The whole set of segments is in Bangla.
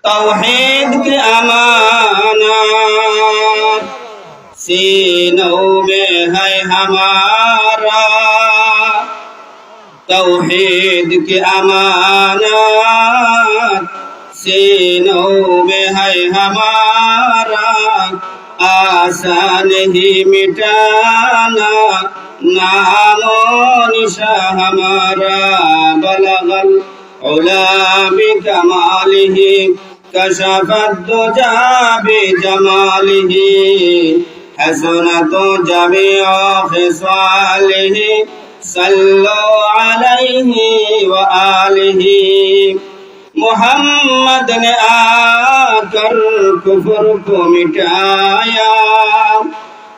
तौहीद की अमानत सीनों में है हमारा, तौहीद की अमानत सीनों में है हमारा, आसान ही मिटाना नामो निशा हमारा। बलगल उला बिकमालिही कशफत दुजा बिजमालिही, हसनत जमीअ खिसालिही सल्लु अलैहि व आलिही। मोहम्मद ने आकर कुफ्र को मिटाया,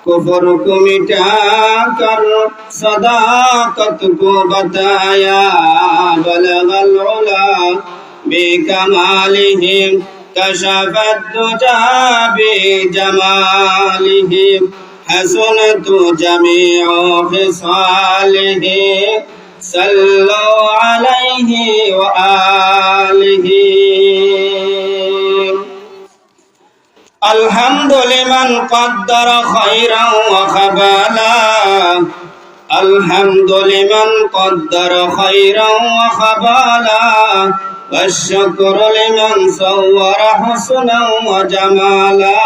कुफ्र को मिटाकर सदाकत को बताया। बलगल उला बिकमालिही कशफत दुजा बिजमालिही, हसनत जमीअ खिसालिही सल्लु अलैहि व आलिही। अल्हम्दुलिमन क़द्दर खैरन व ख़बाला, अल्हम्दुलिमन क़द्दर खैरन व ख़बाला, वश्शुक्र लिमन सव्वर हुस्नन व जमाला,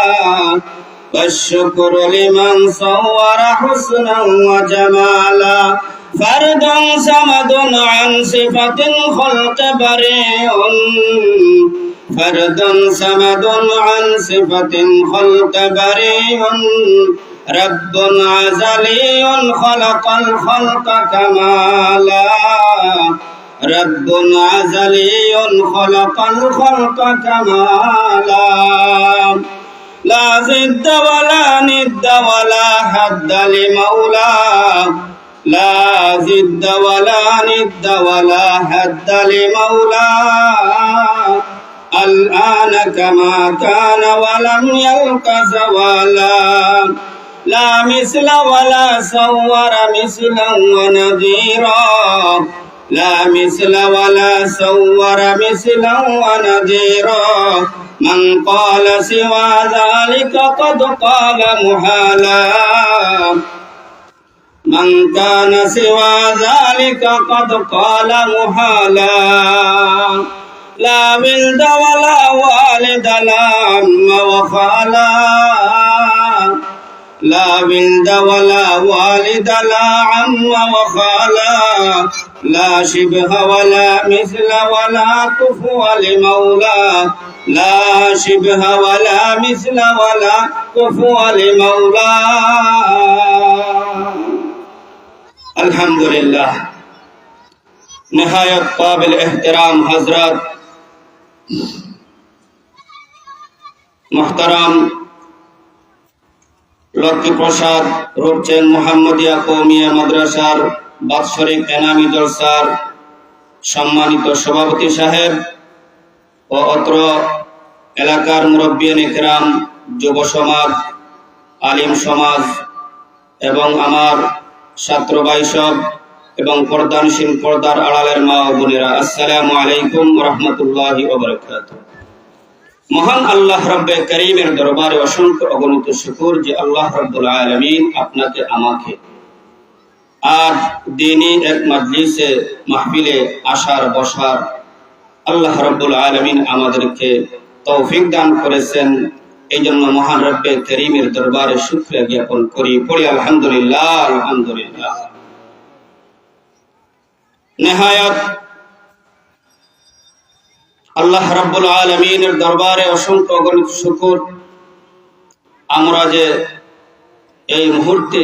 वश्शुक्र लिमन सव्वर हुस्नन व जमाला। फर्दुन समदुन अन सिफतिन खुल्क़ बरीउन, फर्दुन समदुन अन सिफतिन खुल्क़ बरीउन, रब्बुन अज़लियुन खलक़ल खल्क़ कमाला, रब्बुन अज़लियुन खलक़ल खल्क़ कमाला। ला ज़िद्द वला निद्द वला हद्द लिमौला, ला ज़िद्द वला निद्द वला हद्द लिमौला, अलआन कमा कान वलम यल्क़ ज़वाला। ला मिस्ल वला सव्वर मिस्लन व नज़ीरा, ला मिस्ल वला सव्वर मिस्लन व नज़ीरा, मन क़ाल सिवा ज़ालिक क़द क़ाल मुहाला, मन कान सिवा ज़ालिक क़द क़ाल मुहाला। ला विल्द वला वालिद ला अम्म व ख़ाला, ला विल्द वला वालिद ला अम्म व ख़ाला, ला शिब्ह वला मिस्ल वला कुफ़ुव लिमौला, ला शिब्ह वला मिस्ल वला कुफ़ुव लिमौला। अल्हम्दुलिल्लाह। निहायत काबिल एहतराम हजरत, मोहतरम लक्ष्मी प्रसाद रूपचेन मुहम्मदिया कौमिया माद्रासार बाৎসরিক এনামি জলসার সম্মানিত সভাপতি সাহেব ও অত্র এলাকার মুরব্বিয়ান ইকরাম, যুব সমাজ, আলিম সমাজ এবং আমার ছাত্র ভাই সব এবং পর্দানশীল পর্দার আড়ালের মা ও বোনেরা, আসসালামু আলাইকুম ওয়া রাহমাতুল্লাহি ওয়া বারাকাতুহু। মহান আল্লাহ রব্বে করিমের দরবারে অসংখ্য অগণিত শুকর যে আল্লাহ রাব্বুল আলামিন আপনাকে আমাকে আজ দিনী এক মজলিসে মাহফিলে আসার বসার আল্লাহ রাব্বুল আলামিন আমাদেরকে তৌফিক দান করেছেন। এই জন্য মহান রব্বে করিমের দরবারে শুকরিয়া জ্ঞাপন করি, পড়ি আলহামদুলিল্লাহ, আলহামদুলিল্লাহ। নেহায়াত আল্লাহ রাব্বুল আলামিনের দরবারে অসংখ্য অগণিত শুকর, আমরা যে এই মুহূর্তে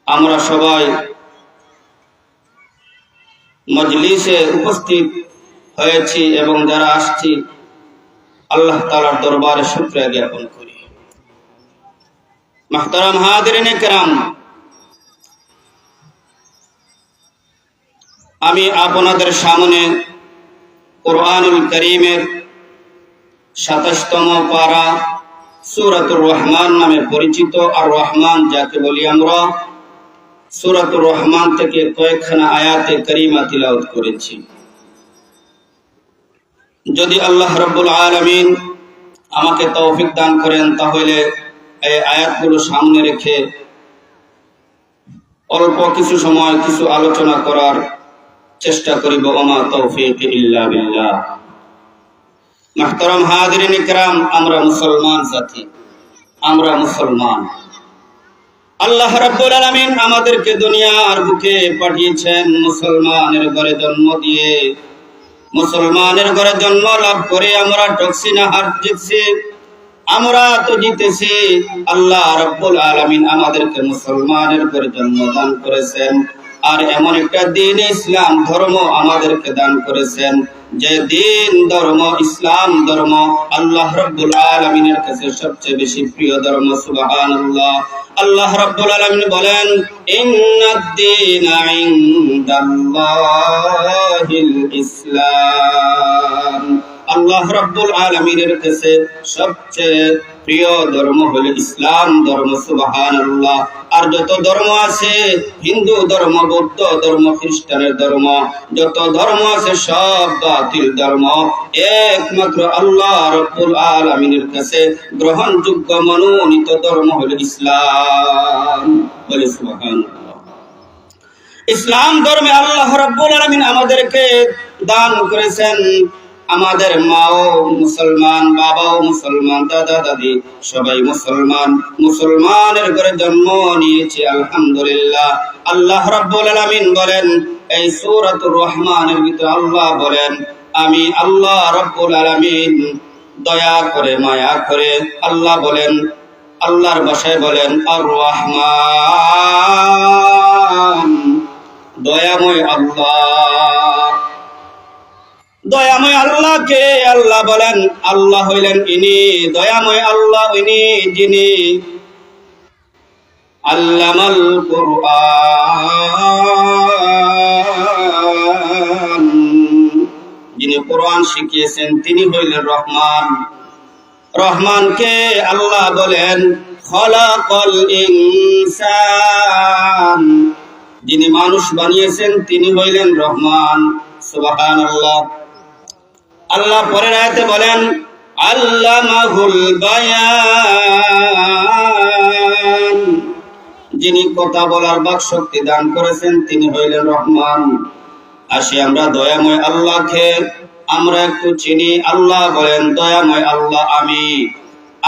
আমরা সবাই মজলিসে উপস্থিত হয়েছি এবং যারা আসছি, আল্লাহ তাআলার দরবারে শুকরিয়া জ্ঞাপন করি। মুহতারাম হাজিরিনে কিরাম, আমি আপনাদের সামনে কুরআনুল কারীমের 27তম পারা সূরাতুর রহমান নামে পরিচিত আর রহমান যাকে বলি আমরা, সূরাতুর রহমান থেকে কয়েকখানা আয়াতে কারিমা তিলাওয়াত করেছি। যদি আল্লাহ রাব্বুল আলামিন আমাকে তৌফিক দান করেন তাহলে এই আয়াতগুলো সামনে রেখে অল্প কিছু সময় কিছু আলোচনা করার চেষ্টা করিব। ওমা তৌফিক ইল্লা বিল্লাহ। মুহতারাম হাজিরিন ইকরাম, আমরা মুসলমান জাতি, আমরা মুসলমান। আল্লাহ রাব্বুল আলামিন আমাদেরকে দুনিয়ার বুকে পাঠিয়েছেন মুসলমানের ঘরে জন্ম দিয়ে। মুসলমানের ঘরে জন্ম লাভ করে আমরা টক্সি না হার জিতছি, আমরা তো জিতেছি। আল্লাহ রাব্বুল আলামিন আমাদেরকে মুসলমানের ঘরে জন্ম দান করেছেন, আর এমন একটা দিন ইসলাম ধর্ম আমাদেরকে দান করেছেন যে দিন ধর্ম ইসলাম ধর্ম আল্লাহ রাব্বুল আলামিনের কাছে সবচেয়ে বেশি প্রিয় ধর্ম। সুবহানাল্লাহ। আল্লাহ রাব্বুল আলামিন বলেন, ইন্নাদ-দীনা ইনদাল্লাহিল ইসলাম। আল্লাহ রাব্বুল আলামিনের কাছে সবচেয়ে প্রিয় ধর্ম হলো ইসলাম ধর্ম। সুবহানাল্লাহ। আর যত ধর্ম আছে, হিন্দু ধর্ম, বৌদ্ধ ধর্ম, খ্রিস্টানের ধর্ম, যত ধর্ম আছে সব বাতিল ধর্ম। একমাত্র আল্লাহ রাব্বুল আলামিনের কাছে গ্রহণযোগ্য মনোনীত ধর্ম হলো ইসলাম। বলে সুবহানাল্লাহ। ইসলাম ধর্মে আল্লাহ রাব্বুল আলামিন আমাদেরকে দান করেছেন। আমাদের মাও মুসলমান, বাবাও মুসলমান, দাদা দাদি সবাই মুসলমান, মুসলমানের ঘরে জন্ম নিয়েছে, আলহামদুলিল্লাহ। আল্লাহ রাব্বুল আলামিন বলেন এই সূরাতুর রহমানের ভিতরে আল্লাহ বলেন, আমি আল্লাহ রাব্বুল আলামিন দয়া করে মায়া করে, আল্লাহ বলেন, আল্লাহর ভাষায় বলেন আর রহমান, দয়াময় আল্লাহ। দয়াময় আল্লাহকে আল্লাহ বলেন, আল্লাহ হইলেন ইনি দয়াময় আল্লাহ, ইনি যিনি আল্লামাল কুরআন, যিনি কোরআন শিখিয়েছেন তিনি হইলেন রহমান। রহমানকে আল্লাহ বলেন খলাকাল ইনসান, যিনি মানুষ বানিয়েছেন তিনি হইলেন রহমান। সুবহানাল্লাহ। আল্লাহ পরের আয়াতে বলেন আল্লামাহুল বায়ান, যিনি কথা বলার বাকশক্তি দান করেছেন তিনি হইলেন রহমান। আসি আমরা দয়াময় আল্লাহকে আমরা একটু চিনি। আল্লাহ বলেন দয়াময় আল্লাহ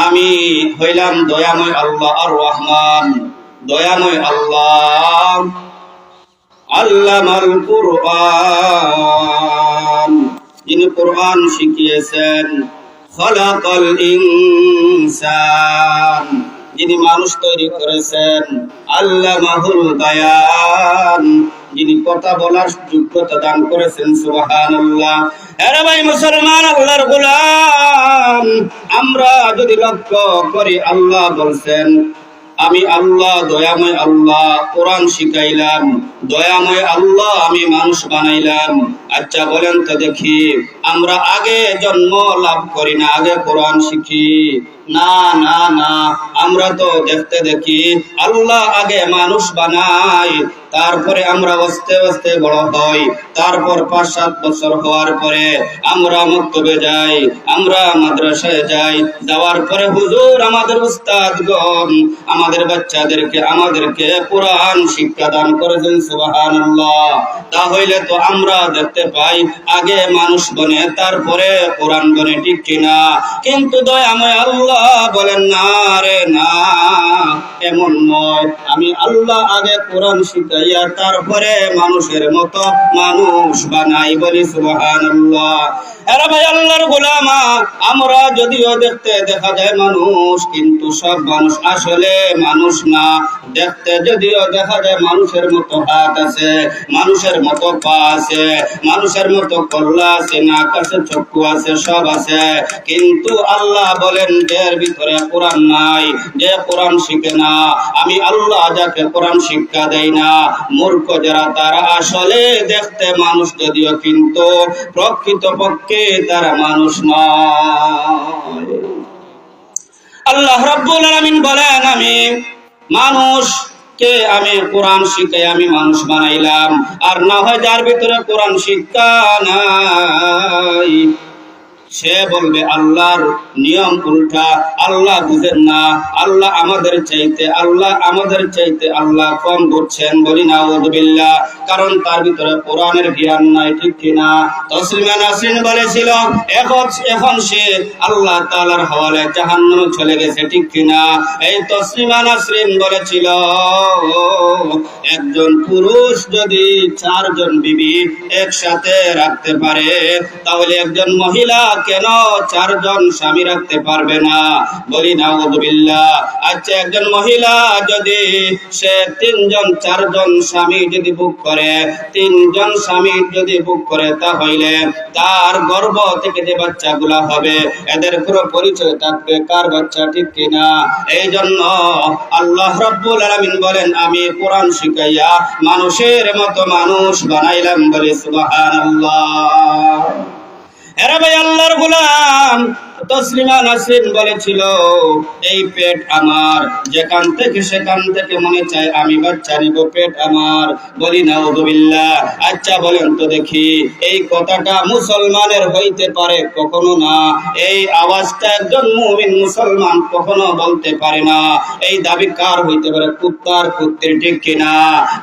আমি হইলাম দয়াময় আল্লাহ আর রহমান। দয়াময় আল্লাহ আল্লামাল কুরআন, যিনি কোরআন শিখিয়েছেন। খলাকাল ইনসান, যিনি মানুষ তৈরি করেছেন। আল্লামাহুল বায়ান, যিনি কথা বলার যোগ্যতা দান করেছেন। সুবহানাল্লাহ। আরে ভাই মুসলমান, আল্লাহর গোলাম, আমরা যদি লক্ষ্য করি আল্লাহ বলছেন আমি আল্লাহ দয়াময় আল্লাহ কোরআন শিখাইলাম, দয়াময় আল্লাহ আমি মানুষ বানাইলাম। আচ্ছা বলেন তো দেখি, আমরা আগে জন্ম লাভ করি না আগে কোরআন শিখি? না না না, আমরা তো দেখতে দেখি আল্লাহ আগে মানুষ বানায়, তারপরে আমরা আস্তে আস্তে বড় হই, তারপর 5-7 বছর হওয়ার পরে আমরা মক্তবে যাই, আমরা মাদ্রাসায় যাই, যাওয়ার পরে হুজুর আমাদের উস্তাদগণ আমাদের বাচ্চাদেরকে আমাদেরকে কোরআন শিক্ষা দান করেছেন। সুবহানাল্লাহ। তাহলে তো আমরা দেখতে পাই আগে মানুষ বনে তারপরে কোরআন বনে, ঠিক কিনা? কিন্তু দয়াময় আল্লাহ বলেন না রে না, এমন নয়। আমি আল্লাহ আগে কোরআন শিখাইয়া তারপরে মানুষের মতো মানুষ বানাই। বলি সুবহানাল্লাহ। এরা ভাই আল্লাহর গোলাম, আমরা যদিও দেখতে দেখা যায় মানুষ, কিন্তু সব মানুষ আসলে মানুষ না। দেখতে যদিও দেখা যায় মানুষের মতো হাত আছে, মানুষের মতো পা আছে, মানুষের মতো কল্লা আছে, নাক আছে, চক্ষু আছে, সব আছে, কিন্তু আল্লাহ বলেন এর ভিতরে কোরআন নাই, যে কোরআন শিখে না, আমি আল্লাহ যাকে কোরআন শিক্ষা দেই না, মূর্খ যারা তারা আসলে দেখতে মানুষ যদিও, কিন্তু প্রকৃতপক্ষে তারা মানুষ নয়। আল্লাহ রাব্বুল আলামিন বলেন আমি মানুষকে আমি কোরআন শিখাই আমি মানুষ বানাইলাম। আর না হয় যার ভিতরে কোরআন শিক্ষা নাই, সে বলবে আল্লাহর নিয়ম উল্টা, আল্লাহ বুঝেন না, আল্লাহ আমাদের চাইতে আল্লাহ কম বুঝছেন। বলি নাউযুবিল্লাহ। কারণ তার ভিতরে কোরআনের জ্ঞান নাই, ঠিক কিনা? তসলিমা নাসরিন বলেছিল এখন সে আল্লাহ তাআলার হওয়ালে জাহান্নামে চলে গেছে, ঠিক কিনা? এই তসলিমা নাসরিন বলেছিল একজন পুরুষ যদি 4 জন বিবি একসাথে রাখতে পারে, তাহলে একজন মহিলা কেন 4 জন স্বামী রাখতে পারবে না? বলি নাউযুবিল্লাহ। আচ্ছা, একজন মহিলা যদি সে 3 জন 4 জন স্বামী যদি বুক করে, 3 জন স্বামী যদি বুক করে, তাহলে তার গর্ভ থেকে যে বাচ্চাগুলা হবে এদের কোনো পরিচয় থাকবে কার বাচ্চা, ঠিক কিনা? এই জন্য আল্লাহ রাব্বুল আলামিন বলেন আমি কোরআন শিখাইয়া মানুষের মতো মানুষ বানাইলাম। বলে সুবহানাল্লাহ। এরা ভাই আল্লাহর গোলাম। তসলিমা নাসরিন বলেছিল এই পেট আমার, যেখান থেকে সেখান থেকে মনে চায় আমি বাচ্চা নিব, পেট আমার। বলি নাউযুবিল্লাহ। আচ্ছা বলেন তো দেখি, এই কথাটা মুসলমানের হইতে পারে? কখনো না। এই আওয়াজটা একজন মুমিন মুসলমান কখনো বলতে পারে না। এই দাবি কার হইতে পারে? কুত্তার কুত্তির, ঠিক কিনা?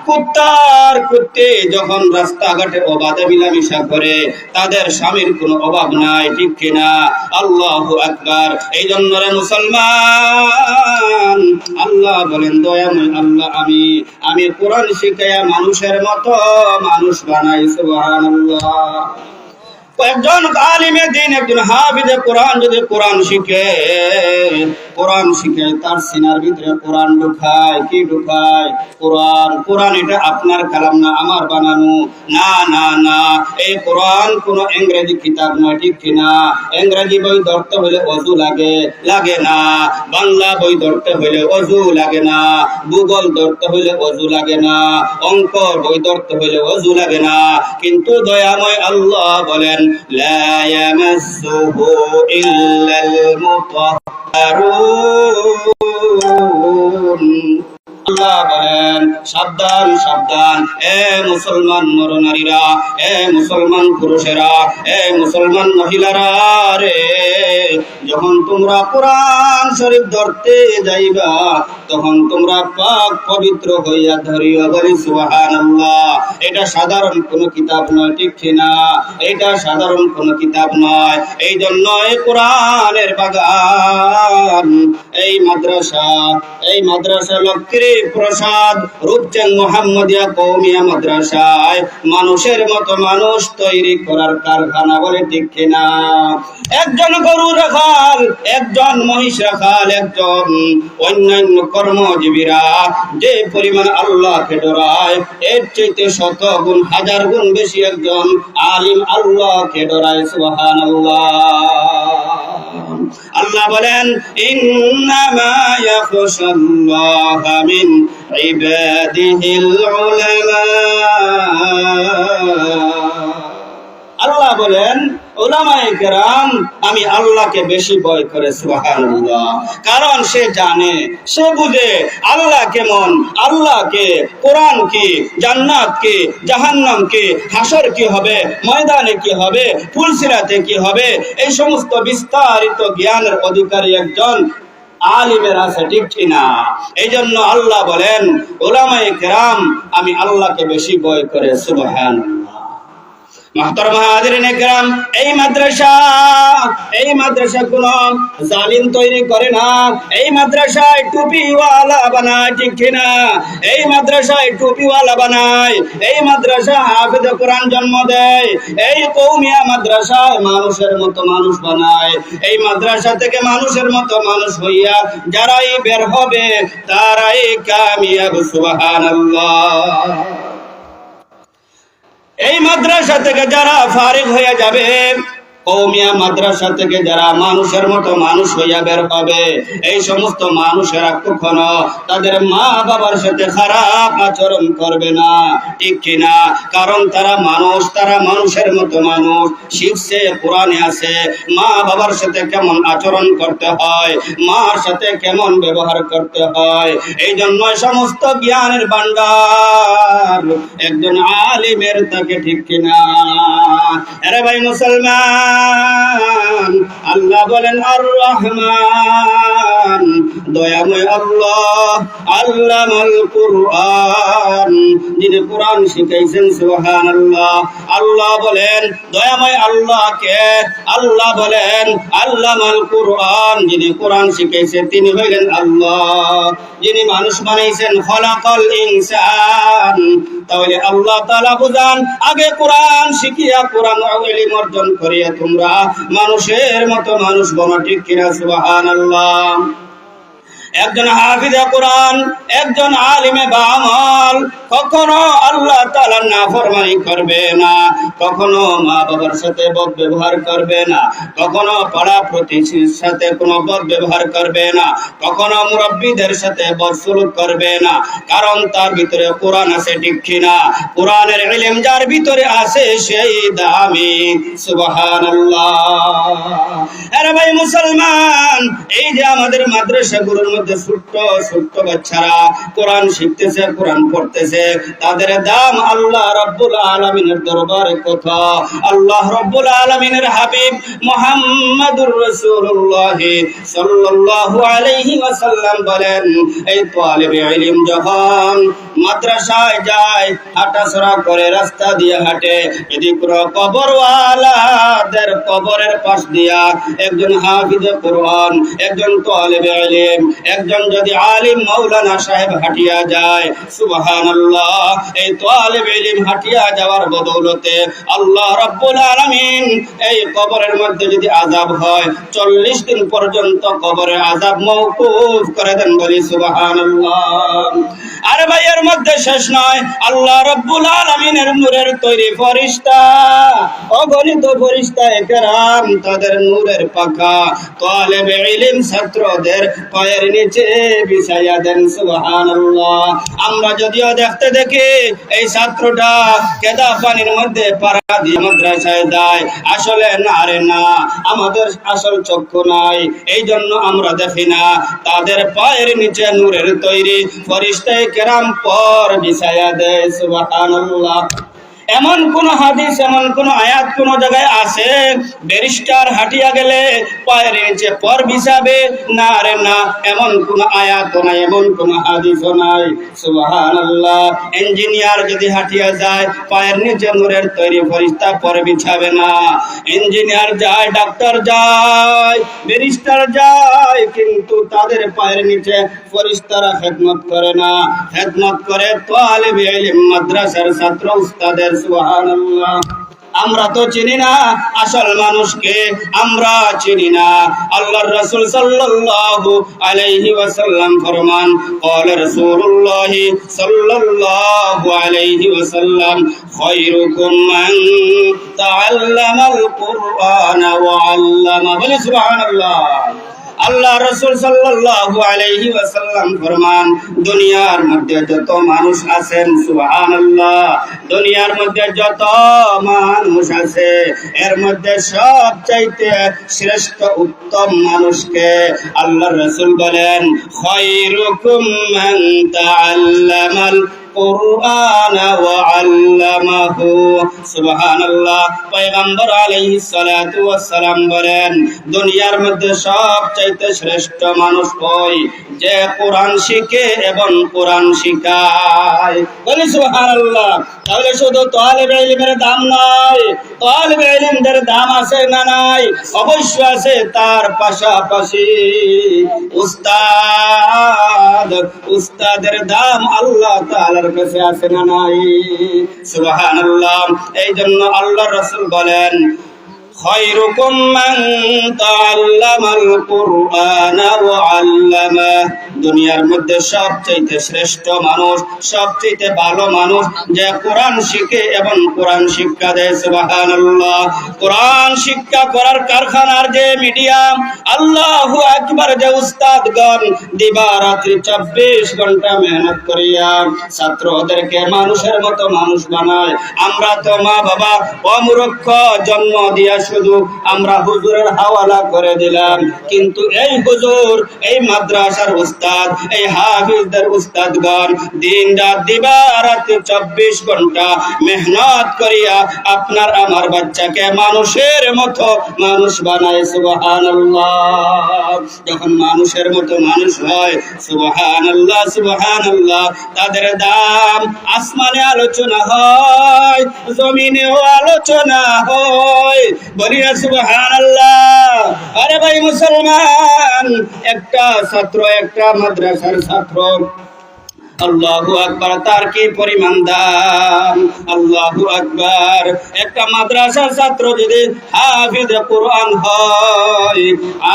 কুত্তার কুত্তি যখন রাস্তাঘাটে অবাধে মিলামিশা করে, তাদের স্বামীর কোনো অভাব নাই, ঠিক কিনা? আল্লাহু আকবার। এই জন্য রে মুসলমান, আল্লাহ বলেন দয়াময় আল্লাহ আমি কোরআন শিখাইয়া মানুষের মতো মানুষ বানাই। সুবহানাল্লাহ। একজন আলিমে দ্বীন, একজন হাফিজে কোরআন যদি কোরআন শিখে তার সিনার ভিতরে কোরআন ঢুকায়। কি ঢুকায়? কোরআন এটা আপনার কালাম না, আমার বানানো না। না না, এই কোরআন কোন ইংরেজি কিতাব নয়, ঠিক কিনা? ইংরেজি বই ধরতে হলে ওযু লাগে না, বাংলা বই ধরতে হলে ওযু লাগে না, ভূগোল ধরতে হলে ওযু লাগে না, অঙ্ক বই ধরতে হলে ওযু লাগে না। কিন্তু দয়াময় আল্লাহ বলেন লা ইয়ামাসসুহু ইল্লাল মুতাহহারুন। আল্লাহ বলেন সাবধান সাবধান, এ মুসলমান নরনারীরা, এ মুসলমান পুরুষেরা, এ মুসলমান মহিলারা রে, যখন তোমরা কোরআন শরীফ ধরতে যাইবা তখন তোমরা পাক পবিত্র হইয়া ধরিও। বলি সুবহানাল্লাহ। এটা সাধারণ কোনো কিতাব নয়, ঠিক কিনা? এটা সাধারণ কোনো কিতাব নয়। এই জন্য এই কোরআনের বাগান, এই মাদ্রাসা লক্ষ্মী প্রসাদ রূপচাঁদ মুহাম্মদিয়া কওমিয়া মাদ্রাসায় মানুষের মতো মানুষ তৈরি করার কারখানা। বলে ঠিক কিনা? একজন গরু রাখাল, একজন মহিষ রাখাল, একজন অন্যান্য কর্মজীবীরা যে পরিমাণ আল্লাহকে ডরায়, এর চাইতে 100 গুণ 1000 গুণ বেশি একজন আলিম আল্লাহকে ডরায়। সুবহানাল্লাহ। আল্লাহ বলেন ইন্নামা ইয়াখশাল্লাহা মিন ইবাদিহিল উলামা। আল্লাহ বলেন উলামায়ে কেরাম আমি আল্লাহকে বেশি ভয় করে। সুবহানাল্লাহ। কারণ সে জানে, সে বুঝে আল্লাহ কেমন, আল্লাহকে, কোরআন কি, জান্নাত কি, জাহান্নাম কি, হাসর কি হবে, ময়দানে কি হবে, ফুলসিরাতে কি হবে, এই সমস্ত বিস্তারিত জ্ঞানের অধিকারী একজন আলিমের আছে, ঠিক কিনা? এই জন্য আল্লাহ বলেন উলামায়ে কেরাম আমি আল্লাহকে বেশি ভয় করে। সুবহানাল্লাহ। মুহতারাম হাজিরিনে কেরাম, এই মাদ্রাসা কোন জালিম তৈরি করে না। এই মাদ্রাসায় টুপিওয়ালা বানায়, ঠিক কিনা? এই মাদ্রাসায় টুপিওয়ালা বানায়, এই মাদ্রাসা হাফেজে কোরআন জন্ম দেয়, এই কওমিয়া মাদ্রাসায় মানুষের মতো মানুষ বানায়। এই মাদ্রাসা থেকে মানুষের মতো মানুষ হইয়া যারাই বের হবে তারাই কামিয়াব। সুবহানাল্লাহ। এই মাদ্রাসা থেকে যারা ফারিগ হয়ে যাবে, কওমিয়া মাদ্রাসা থেকে যারা মানুষের মতো মানুষ হইয়া বের হবে, এই সমস্ত মানুষেরা কখনো তাদের মা বাবার সাথে খারাপ আচরণ করবে না, ঠিক কিনা? কারণ তারা মানুষ, তারা মানুষের মতো মানুষ। শিখছে, কোরআনে আছে মা বাবার সাথে কেমন আচরণ করতে হয়, মার সাথে কেমন ব্যবহার করতে হয়। এই জন্য সমস্ত জ্ঞানের ভান্ডার একজন আলিমের থাকে, ঠিক কিনা? আরে ভাই মুসলমান, রহমান, আল্লাহ বলেন আর রহমান, দয়াময় আল্লাহ, আল্লামাল কুরআন, যিনি কোরআন শিখাইছেন। সুবহানাল্লাহ। আল্লাহ বলেন দয়াময় আল্লাহকে, আল্লাহ বলেন আল্লামাল কুরআন, যিনি কোরআন শিখাইছেন তিনি হইলেন আল্লাহ। যিনি মানুষ বানাইছেন খলাকাল ইনসান, তাহলে আল্লাহ তাআলা বুঝান আগে কোরআন শিখিয়া কোরআন ইলম অর্জন করিয়া তোমরা মানুষের মতো মানুষ বনো, ঠিক কিনা? সুবহানাল্লাহ। একজন হাফিজে কোরআন, একজন আলিমে বামাল কখনো আল্লাহ তাআলার নাফরমানি করবে না, কখনো মা বাবার সাথে বদ ব্যবহার করবে না, কখনো পাড়া প্রতিবেশীর সাথে কোনো বদ ব্যবহার করবে না, কখনো মুরব্বীদের সাথে বদসলুক করবে না, কারণ তার ভিতরে কোরআন আছে, ঠিক কিনা? কোরআনের ইলম যার ভিতরে আছে সেই দামি। সুবহানাল্লাহ। আরে ভাই মুসলমান, এই যে আমাদের মাদ্রাসাগুলোর মধ্যে ছোট্ট ছোট্ট বাচ্চারা কোরআন শিখতেছে, কোরআন পড়তেছে, তাদের দাম আল্লাহ রাব্বুল আলামিনের দরবারে কত। আল্লাহ রাব্বুল আলামিনের হাবিব মুহাম্মাদুর রাসূলুল্লাহ সাল্লাল্লাহু আলাইহি ওয়াসাল্লাম বলেন, এই তালিবে ইলম যখন মাদ্রাসায় যায়, হাঁটাচলা করে, রাস্তা দিয়ে হাঁটে, যদি কোনো কবরওয়ালাদের কবরের পাশ দিয়া একজন হাফিজে কোরআন, একজন তালিবে ইলম, একজন যদি আলিম মাওলানা সাহেব হাঁটিয়া যায়, সুবহানাল্লাহ, এই তালিবে ইলম হাঁটিয়া যাওয়ার বদৌলতে আল্লাহ রাব্বুল আলামিন এই কবরের মধ্যে যদি আযাব হয় 40 দিন পর্যন্ত কবরের আযাব মওকুফ করে দেন, বলি সুবহানাল্লাহ। আরে ভাই এর মধ্যে শেষ নয়, আল্লাহ রাব্বুল আলামিনের নূরের তৈরি ফেরেশতা, অগণিত ফেরেশতা একরাম, তাদের নূরের পাখা তালিবে ইলম ছাত্রদের পায়ের নিচে বিছাইয়া দেন। সুবহানাল্লাহ। আমরা যদিও দেখতে দেখি এই ছাত্রটা কেদা পানির মধ্যে পাড়া দিয়ে মাদ্রাসায় যায়, আসলে না রে না, আমাদের আসল চক্ষু নাই, এই জন্য আমরা দেখি না। তাদের পায়ের নিচে নূরের তৈরি ফেরেশতা কেরাম পর বিছাইয়া দেয়। সুবহানাল্লাহ। এমন কোন হাদিস, এমন কোন আয়াত কোন জায়গায় আছে ব্যারিস্টার হাঁটিয়া গেলে পায়ের নিচে পর বিছাবে? না রে না, এমন কোন আয়াত নাই, এমন কোন হাদিসও নাই। সুবহানাল্লাহ। ইঞ্জিনিয়ার যদি হাঁটিয়া যায় পায়ের নিচে নূরের তৈরি ফেরেশতা পর বিছাবে না। ইঞ্জিনিয়ার যায়, ডাক্তার যায়, ব্যারিস্টার যায়, কিন্তু তাদের পায়ের নিচে ফেরেশতারা খেদমত করে না, খেদমত করে তালিবে ইলম মাদ্রাসার ছাত্র উস্তাদের। সুবহানাল্লাহ। আমরা তো চিনি না আসল মানুষকে, আমরা চিনি না। আল্লাহর রাসূল সাল্লাল্লাহু আলাইহি ওয়াসাল্লাম ফরমান, ক্বালা রাসূলুল্লাহ সাল্লাল্লাহু আলাইহি ওয়াসাল্লাম, খায়রুকুম মান তাআল্লামাল কুরআনা ওয়া আল্লামা। বলে সুবহানাল্লাহ। আল্লাহ রাসূল সাল্লাল্লাহু আলাইহি ওয়াসাল্লাম ফরমান, দুনিয়ার মধ্যে যত মানুষ আছেন, সুবহানাল্লাহ, দুনিয়ার মধ্যে যত মানুষ আছে এর মধ্যে সবচাইতে শ্রেষ্ঠ উত্তম মানুষকে আল্লাহর রাসূল বলেন, খায়রুকুম মান তাআল্লামাল কুরআন ওয়া আল্লামাহু। সুবহানাল্লাহ। পয়গম্বর আলাইহিস সালাতু ওয়াস সালাম বলেন, দুনিয়ার মধ্যে সবচাইতে শ্রেষ্ঠ মানুষ ওই যে কোরআন শিখে এবং কোরআন শিখায়। বলি সুবহানাল্লাহ। তাহলে শুধু তালিবে ইলমের দাম নয়, তালিবে ইলমদের দাম আছে না নাই? অবশ্যই আছে। তার পাশাপাশি উস্তাদ, উস্তাদের দাম আল্লাহ তাআলার কাছে আছে না নাই? সুবহানাল্লাহ। এই জন্য আল্লাহর রাসূল বলেন, খায়রুকুম মান তাআল্লামাল কুরআনা ওয়া আল্লামা। দুনিয়ার মধ্যে সবচেয়ে শ্রেষ্ঠ মানুষ, সবচেয়ে ভালো মানুষ যে কোরআন শিখে এবং কোরআন শিক্ষা দেয়। সুবহানাল্লাহ। কোরআন শিক্ষা করার কারখানার যে মিডিয়াম, আল্লাহু আকবার, যে উস্তাদগণ দিবারাত্রি 24 ঘন্টা মেহনত করিয়া ছাত্রদেরকে মানুষের মতো মানুষ বানায়। আমরা তো মা বাবা অমূর্খ জন্ম দিয়া শুধু আমরা হুজুরের হাওয়ালা করে দিলাম, কিন্তু এই হুজুর, এই মাদ্রাসার উস্তাদ উস্তাদ, এই হাফিজদের উস্তাদগণ দিন রাত দিবারাত্রি 24 ঘন্টা মেহনত করিয়া আপনার আমার বাচ্চাকে মানুষের মতো মানুষ বানায়। সুবহানাল্লাহ। যখন মানুষের মতো মানুষ হয়, সুবহানাল্লাহ সুবহানাল্লাহ, তাদের দাম আসমানে আলোচনা হয়, জমিনেও আলোচনা হয়। বলি না সুবহানাল্লাহ। আরে ভাই মুসলমান, একটা ছাত্র, একটা মাদ্রাসার ছাত্র, আল্লাহু আকবার, তার কি পরিমাণ দাম! আল্লাহু আকবার। একটা মাদ্রাসার ছাত্র যদি হাফিজ কোরআন হয়,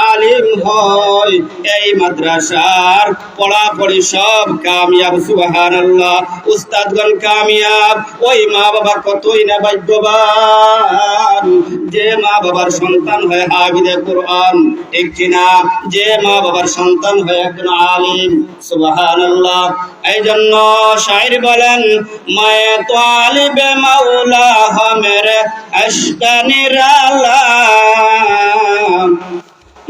আলিম হয়, এই মাদ্রাসার পড়াপড়ি সব কামিয়াব। সুবহানাল্লাহ। উস্তাদগণ কামিয়াব। ওই মা বাবা কতই না ভাগ্যবান, যে মা বাবার সন্তান হয় হাফিজ কোরআন, ঠিক কিনা? যে মা বাবার সন্তান হয় একজন আলিম। সুবহানাল্লাহ। এই জন্য শায়ের বলেন, মায়ে তালিবে মাওলা হামেরে আশকা নিরালা,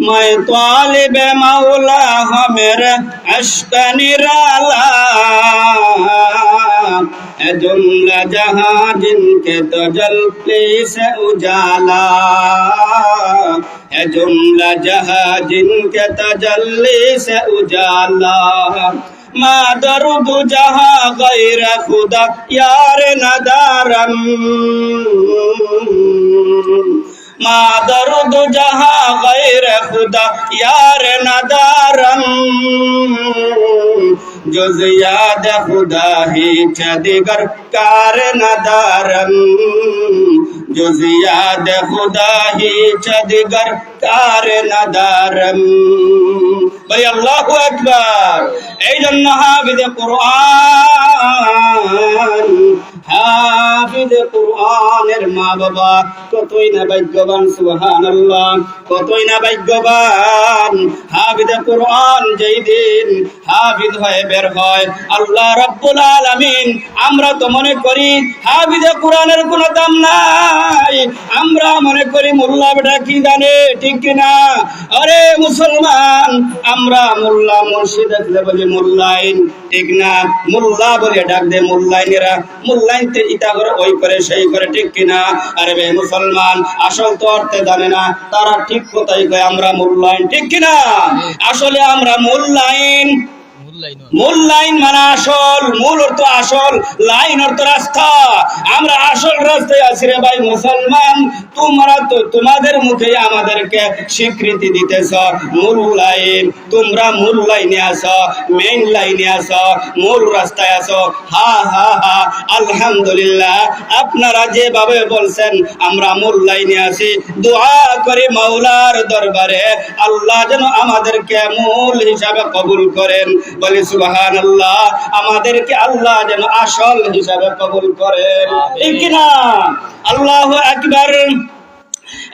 মায়ে তালিবে মাওলা হামেরে আশকা নিরালা, এ জুমলা জাহাঁ জিনকে তজল্লি সে উজালা, এ জুমলা জাহাঁ জিনকে তজল্লি সে উজালা, ما درد جہاں غیر خدا یار ندارم، ما درد جہاں غیر خدا یار ندارم، جز یاد خدا ہیچ دیگر کار ندارم، جز یاد خدا ہیچ دیگر کار ندارم। বলি আল্লাহু আকবার। এই জন্য হাফিজে কোরআন, হাফিজে কোরআনের মা বাবা কতই না ভাগ্যবান। সুবহানাল্লাহ। কতই না ভাগ্যবান। হাফিজে কোরআন যেই দিন হাফিজ হয়ে বের হয়, আল্লাহ রাব্বুল আলামিন, আমরা তো মনে করি হাফিজে কোরআনের কোনো দাম নাই, আমরা মনে করি মোল্লা বেটা কি জানে, ঠিক কিনা? আরে মুসলমান, আমরা মোল্লা মুর্শিদ দেখলে বলি মোল্লাইন, ঠিক না? মোল্লা বলে ডাক দে মোল্লাইনেরা, মোল্লাইনতে ইটা করে ওই করে সেই করে, ঠিক কিনা? আরে বে মুসলমান, আসল তো অর্থে জানে না, তারা ঠিক কোথায় কয় আমরা মোল্লাইন, ঠিক কিনা? আসলে আমরা মোল্লাইন। মূল লাইন মানে আসল, মূল অর্থ আসল, লাইন অর্থ রাস্তা। আমরা আসল রাস্তায় আছি রে ভাই মুসলমান। তোমরা তো তোমাদের মুখে আমাদেরকে স্বীকৃতি দিতেছ মূল লাইন, তোমরা মূল লাইনে আছো, মেইন লাইনে আছো, মূল রাস্তায় আছো। হা হা হা, আলহামদুলিল্লাহ, আপনারা যেভাবে বলছেন আমরা মূল লাইনে আছি। দোয়া করি মাওলার দরবারে আল্লাহ যেন আমাদেরকে মূল হিসাবে কবুল করেন। বলি সুবহানাল্লাহ। আমাদেরকে আল্লাহ যেন আসল হিসাবে কবুল করেন, ঠিক না? আল্লাহু আকবার।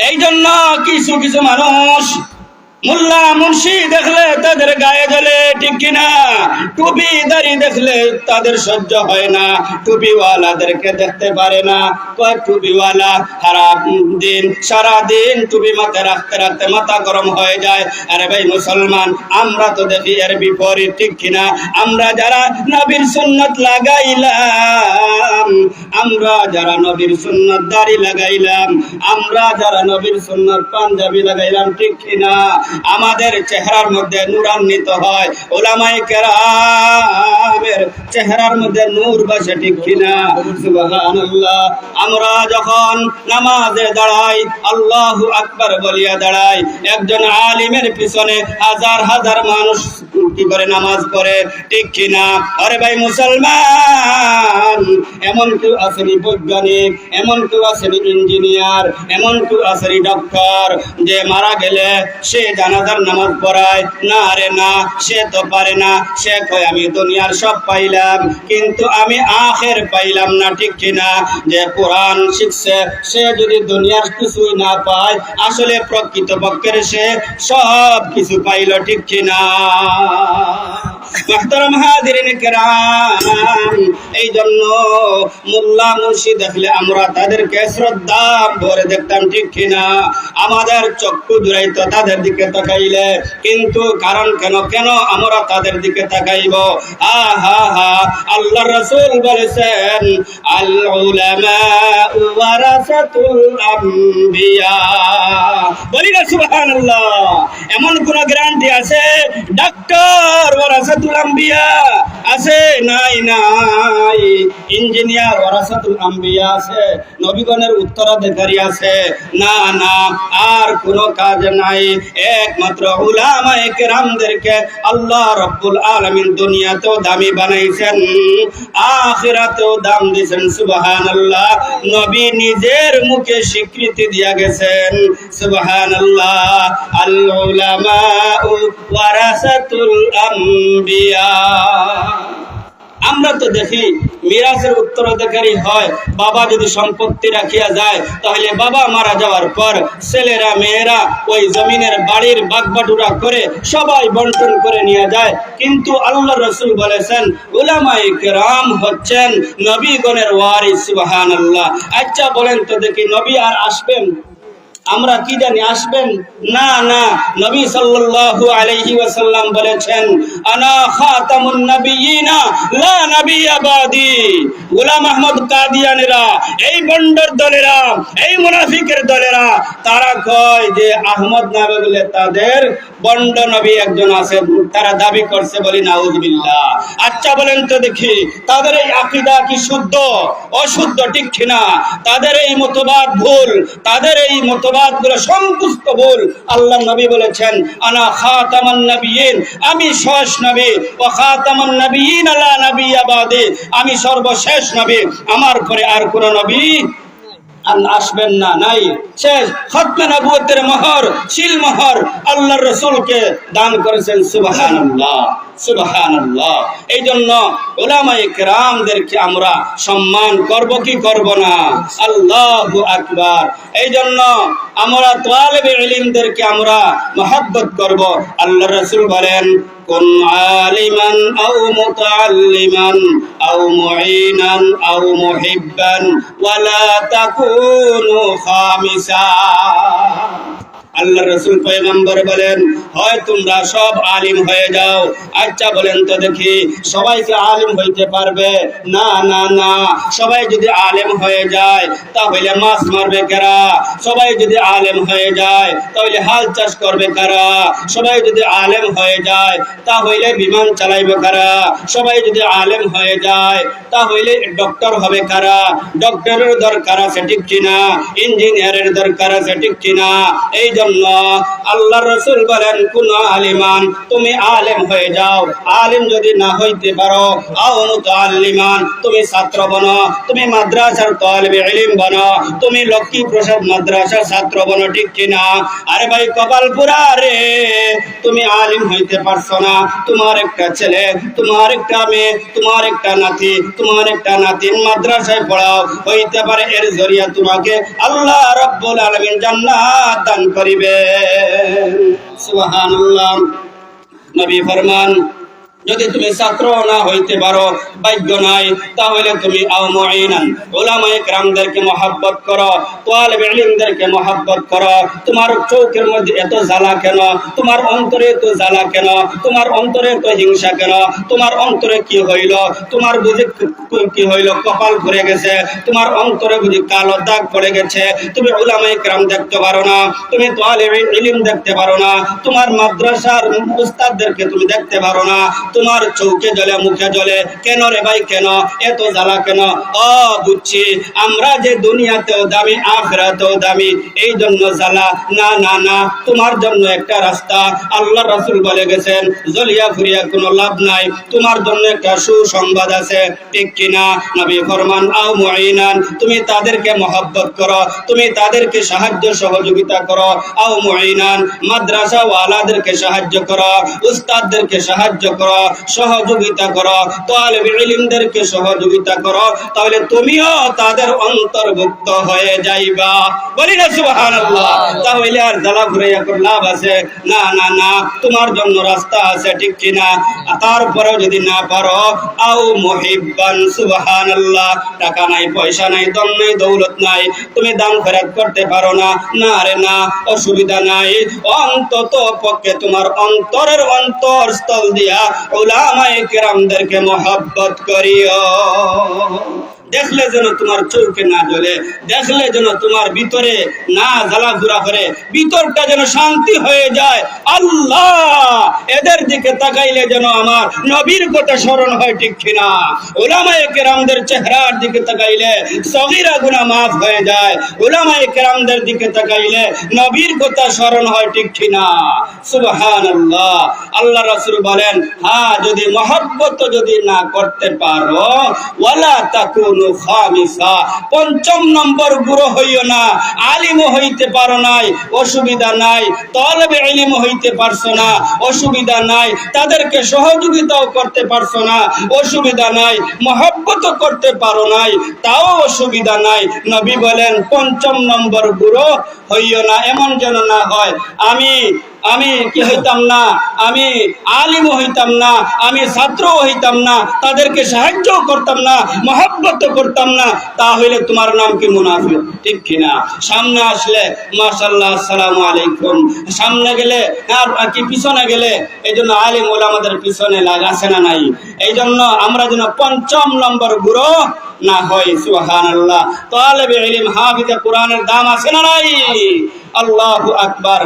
এই জন্য কিছু কিছু মানুষ মোল্লা মুন্সি দেখলে তাদের গায়ে জ্বলে, ঠিক কিনা? টুপি দাড়ি দেখলে তাদের সহ্য হয় না, টুপিওয়ালাদেরকে দেখতে পারে না। কয় টুপিওয়ালা সারা দিন টুপি মাথায় রাখতে রাখতে মাথা গরম হয়ে যায়। আরে ভাই মুসলমান, আমরা তো দেখি এর বিপরীত, ঠিক কিনা? আমরা যারা নবীর সুন্নাত লাগাইলাম, আমরা যারা নবীর সুন্নাত দাড়ি লাগাইলাম, আমরা যারা নবীর সুন্নাত পাঞ্জাবি লাগাইলাম, ঠিক কিনা? আমাদের চেহারার মধ্যে নূরান্বিত হয়, উলামায়ে কেরামের চেহারার মধ্যে নূর বসে, ঠিক কিনা? সুবহানাল্লাহ। আমরা যখন নামাজে দাঁড়াই, আল্লাহু আকবার বলিয়া দাঁড়াই, একজন আলিমের পিছনে হাজার হাজার মানুষ কি করে নামাজ পড়ে, ঠিক কিনা? আরে ভাই মুসলমান, এমন কেউ আসেনি বৈজ্ঞানিক, এমন কেউ আসেনি ইঞ্জিনিয়ার, এমন কেউ আসেনি ডক্টর যে মারা গেলে সে জানাজার নামাজ পড়ায় না? রে না, সে তো পারে না। সে কয় আমি দুনিয়ার সব পাইলাম কিন্তু আমি আখের পাইলাম না, ঠিক কিনা? যে কোরআন শিখছে সে যদি দুনিয়ার কিছুই না পায়, আসলে প্রকৃতপক্ষের সে সব কিছু পাইল, ঠিক কিনা? মুহতারাম হাজিরিন কেরাম, এই জন্য মোল্লা মুন্সি দেখলে আমরা তাদেরকে শ্রদ্ধা ভরে দেখতাম, ঠিক কিনা? আমাদের চক্ষু জুড়াইতো তাদের দিকে তাকাইলে, কিন্তু কারণ কেন আমরা তাদের দিকে তাকাইব? আল্লাহ রাসূল বলেছেন, আল উলামা ওয়ারাসাতুল আম্বিয়া। বলি না সুবহানাল্লাহ? এমন কোন গ্যারান্টি আছে ডাক্তার ওয়ারাসাতুল আম্বিয়া আছে? নাই। ইঞ্জিনিয়ার ওয়ারাসাতুল আম্বিয়া আছে? নবীগণের উত্তরাধিকারী আছে? না। আর কোন কাজ নাই। একমাত্র উলামায়ে কেরামদেরকে আল্লাহ রাব্বুল আলামিন দুনিয়াতেও দামি বানাইছেন, আখিরাতেও দাম দিয়েছেন। সুবহানাল্লাহ। নবী নিজের মুখে স্বীকৃতি দিয়া গেছেন, সুবহানাল্লাহ। আল উলামা ওয়ারাসাতুল আম্বিয়া। আমরা তো দেখি মিরাসের উত্তরাধিকারী হয় বাবা যদি সম্পত্তি রাখিয়া যায়, তাহলে বাবা মারা যাওয়ার পর ছেলেরা মেয়েরা ওই জমিনের বাড়ির বাগবাটুরা করে সবাই বন্টন করে নিয়ে যায়। কিন্তু আল্লাহ রাসূল বলেছেন উলামায়ে কেরাম হচ্ছেন নবীগণের ওয়ারিস। সুবহানাল্লাহ। আচ্ছা বলেন তো দেখি, নবী আর আসবেন? আমরা কি জানি আসবেন? না। নবী সাল্লাল্লাহু আলাইহি ওয়াসাল্লাম বলেছেন, আনা খাতামুন নবিয়িনা লা নবিয়্যা বাদি। গোলাম আহমদ কাদিয়ানীরা, এই বন্ডর দলেরা, এই মুনাফিকের দলেরা, তারা কয় যে আহমদ নবী বলে তাদের বন্ড নবী একজন আছেন, তারা দাবি করছে। বলি নাউযুবিল্লাহ। আচ্ছা বলেন তো দেখি, তাদের এই আকীদা কি শুদ্ধ অশুদ্ধ, ঠিক কিনা? তাদের এই মতবাদ ভুল, তাদের এই মতবাদ গুলো সমস্ত ভুল। আল্লাহ নবী বলেছেন, আনা খাতামুন নবিয়িন, আমি শেষ নবী, ওয়া খাতামুন নবিয়িন লা নবিয়্যা বাদি, আমি সর্বশেষ নবী, আমার পরে আর কোন নবী আসবেন না, নাই। শেষ। খতমে নবুয়তের মোহর, সিল মোহর আল্লাহর রাসূলকে দান করেছেন। সুবহানাল্লাহ, সুবহানাল্লাহ। এই জন্য উলামায়ে কেরামদেরকে আমরা সম্মান করব কি করব না? আল্লাহু আকবার। এই জন্য আমরা তালিবে ইলমদেরকে আমরা মহব্বত করব। আল্লাহর রাসূল বলেন, কুন আলিমান আও মুতাআল্লিমান আও মুঈনান আও মুহিব্বান ওয়ালা তাকুনু খামিসা। আল্লাহ রাসূল পয়গম্বর বলেন, হয় তোমরা সব আলিম হয়ে যাও। আচ্ছা বলেন তো দেখি, সবাই কি আলিম হইতে পারবে? না। সবাই যদি আলেম হয়ে যায় তাহলে মাছ মারবে কারা? সবাই যদি আলেম হয়ে যায় তাহলে হাল চাষ করবে কারা? সবাই যদি আলেম হয়ে যায় তাহলে বিমান চালাইবে কারা? সবাই যদি আলেম হয়ে যায় তাহলে ডক্টর হবে কারা? ডক্টরের দরকার আছে, ঠিক কিনা? ইঞ্জিনিয়ারের দরকার আছে, ঠিক কিনা? এই জন্য আল্লাহর রাসূল বলেন, কোন আলিমান, তুমি আলেম হয়ে যাও। আলেম যদি না হইতে পারো, আও মুতাআল্লিমান, তুমি ছাত্র বনো, তুমি মাদ্রাসার তালিবে ইলম বনো, তুমি লক্ষ্মী প্রসাদ মাদ্রাসার ছাত্র বনো, ঠিক কিনা? আরে ভাই কপাল পুরা রে, তুমি আলিম হইতে পারছো না। তোমার একটা ছেলে, তোমার একটা মেয়ে, তোমার একটা নাতি, তোমার একটা নাতিন মাদ্রাসায় পড়াও, হইতে পারে এর জরিয়া তোমাকে আল্লাহ রাব্বুল আলামিন জান্নাত দান করিবে। সুবহানাল্লাহ। নবী ফরমান, যদি তুমি ছাত্র না হইতে পারো, ভাগ্য নাই, তাহলে তুমি আও মুঈনান, উলামায়ে কেরামদেরকে মহব্বত করো, তালিবে ইলমদেরকে মহব্বত করো। তোমার চোখের মধ্যে এত জ্বালা কেন? তোমার অন্তরে এত জ্বালা কেন? তোমার অন্তরে এত হিংসা কেন? তোমার অন্তরে কি হইল? তোমার বুঝি কি হইল? কপাল ঘুরে গেছে? তোমার অন্তরে বুঝি কালো দাগ পড়ে গেছে? তুমি উলামায়ে কেরাম দেখতে পারো না? তুমি তালিবে ইলম দেখতে পারো না? তোমার মাদ্রাসার উস্তাদদেরকে তুমি দেখতে পারো না? তোমার চোখে জ্বলে, মুখে জ্বলে কেন রে ভাই? কেন এত জ্বালা কেন? বুঝছি, আমরা যে দুনিয়াতেও দামি, আখিরাতেও দামি, এই জন্য জ্বালা। না, তোমার জন্য একটা রাস্তা। আল্লাহ রাসূল বলে গেছেন, জ্বলিয়া ফুরিয়া কোনো লাভ নাই, তোমার জন্য একটা সুসংবাদ আছে, ঠিক কিনা? নবী ফরমান, আও মুঈনান, তুমি তাদেরকে মহব্বত করো, তুমি তাদেরকে সাহায্য সহযোগিতা করো। আও মুঈনান, মাদ্রাসা ওয়ালাদেরকে সাহায্য করো, উস্তাদদেরকে সাহায্য করো, করো, সহযোগিতা করো, তালিবে ইলমদেরকে সহযোগিতা করো, তাহলে তুমিও তাদের অন্তর্ভুক্ত হয়ে যাইবা। বলি না সুবহানাল্লাহ। তাহলে আর জ্বালা ঘুরাইয়া করে লাভ আছে? না না না, তোমার জন্য রাস্তা আছে, ঠিক কিনা? তারপরেও যদি না পারো, আও মুহিব্বান, সুবহানাল্লাহ, টাকা নাই, পয়সা নাই, ধন নাই, দৌলত নাই, তুমি দান খয়রাত করতে পারো না, না রে না, অসুবিধা নাই, অন্তত পক্ষে তোমার অন্তরের অন্তরস্থল দিয়া উলামায়ে কেরামদেরকে মহব্বত করিও। দেখলে যেন তোমার চোখে না জ্বলে, দেখলে যেন তোমার ভিতরে না জ্বালা ঘুরা করে, ভিতরটা যেন শান্তি হয়ে যায়। আল্লাহ, এদের দিকে তাকাইলে যেন আমার নবীর কথা স্মরণ হয়, ঠিক কিনা? উলামায়ে কেরামদের চেহারার দিকে তাকাইলে সগীরা গুনাহ মাফ হয়ে যায়। উলামায়ে কেরামদের দিকে তাকাইলে নবীর কথা স্মরণ হয়, ঠিক কিনা? সুবহানাল্লাহ। আল্লাহ রাসূল বলেন, হ্যাঁ, যদি মহব্বত যদি না করতে পারো, ওয়ালা তাকুন খামিসা, পঞ্চম নম্বর গুরু হইও না। আলিম হইতে পারো নাই, অসুবিধা নাই, তালেবে ইলম হইতে পারছো না, অসুবিধা নাই, তাদেরকে সহযোগিতাও করতে পারছো না, অসুবিধা নাই, মহব্বত করতে পারো নাই, তাও অসুবিধা নাই। নবী বলেন পঞ্চম নম্বর গুরু হইও না। এমন যেন না হয় আমি কি হইতাম না, আমি আলিম হইতাম না, আমি ছাত্র হইতাম না, তাদেরকে সাহায্য করতাম না, মহব্বত করতাম না, তাহলে তোমার নাম কি মুনাফিক, ঠিক কিনা? সামনে আসলে মাশাআল্লাহ আসসালামু আলাইকুম, সামনে গেলে আর কি পিছনে গেলে, এই জন্য আলিম ওলামাদের পিছনে আছে না নাই? এই জন্য আমরা যেন পঞ্চম নম্বর গুরু না হয়। সুবহানাল্লাহ। তালেবে ইলম হাফিজে কুরআনের দাম আছে না নাই? আল্লাহু আকবার।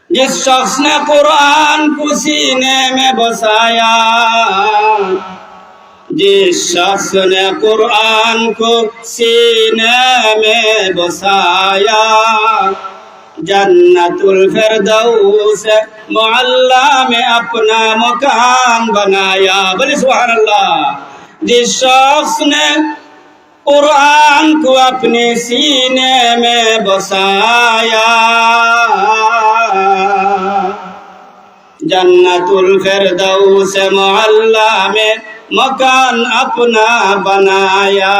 जिस शख्स ने कुरान को सीने में बसाया, जिस शख्स ने कुरान को सीने में बसाया, जन्नतुल फिरदौस मुअल्ला में अपना मकान बनाया। बोले सुभान अल्लाह। जिस शख्स ने कुरान को अपने सीने में बसाया, जन्नतुल फिरदौस मुअल्ला में मकान अपना बनाया।